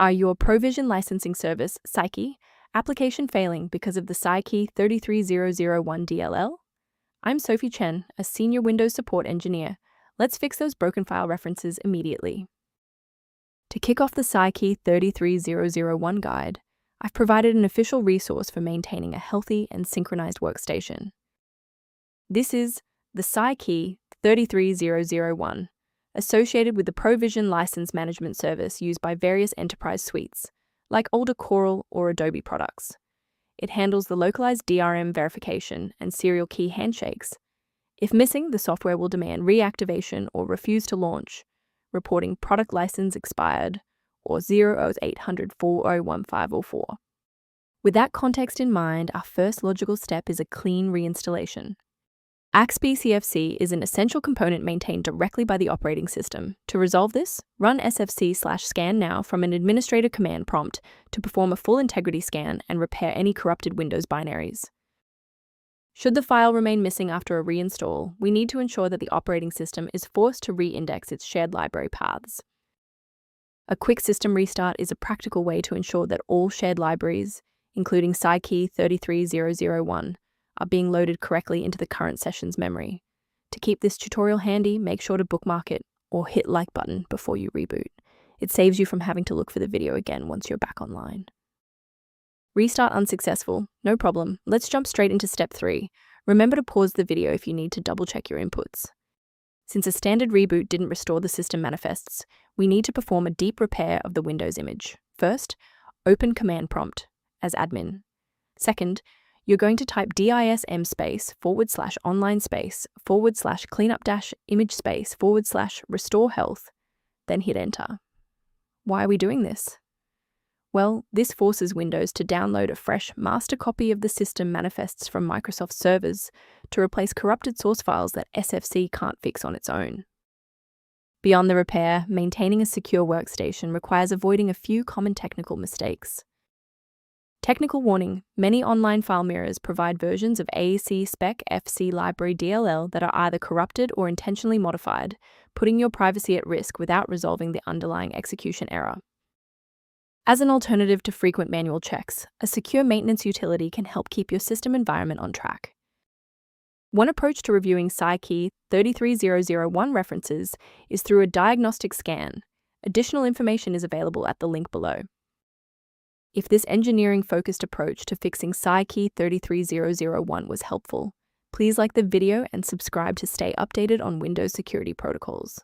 Are your provision licensing service, Psyche, application failing because of the psikey-33001.dll? I'm Sophie Chen, a senior Windows support engineer. Let's fix those broken file references immediately. To kick off the psikey-33001 guide, I've provided an official resource for maintaining a healthy and synchronized workstation. This is the psikey-33001, associated with the Provision License Management Service used by various enterprise suites, like older Coral or Adobe products. It handles the localized DRM verification and serial key handshakes. If missing, the software will demand reactivation or refuse to launch, reporting product license expired or 0800 401504. With that context in mind, our first logical step is a clean reinstallation. AXPCFC is an essential component maintained directly by the operating system. To resolve this, run sfc/scan now from an administrator command prompt to perform a full integrity scan and repair any corrupted Windows binaries. Should the file remain missing after a reinstall, we need to ensure that the operating system is forced to re-index its shared library paths. A quick system restart is a practical way to ensure that all shared libraries, including psikey-33001, are being loaded correctly into the current session's memory. To keep this tutorial handy, make sure to bookmark it or hit like button before you reboot. It saves you from having to look for the video again once you're back online. Restart unsuccessful, no problem. Let's jump straight into step 3. Remember to pause the video if you need to double check your inputs. Since a standard reboot didn't restore the system manifests, we need to perform a deep repair of the Windows image. First, open command prompt as admin. Second, you're going to type dism /online /cleanup-image /restore health, then hit enter. Why are we doing this? Well, this forces Windows to download a fresh master copy of the system manifests from Microsoft servers to replace corrupted source files that SFC can't fix on its own. Beyond the repair, maintaining a secure workstation requires avoiding a few common technical mistakes. Technical warning: many online file mirrors provide versions of AEC spec FC library DLL that are either corrupted or intentionally modified, putting your privacy at risk without resolving the underlying execution error. As an alternative to frequent manual checks, a secure maintenance utility can help keep your system environment on track. One approach to reviewing psikey-33001 references is through a diagnostic scan. Additional information is available at the link below. If this engineering-focused approach to fixing psikey-33001 was helpful, please like the video and subscribe to stay updated on Windows security protocols.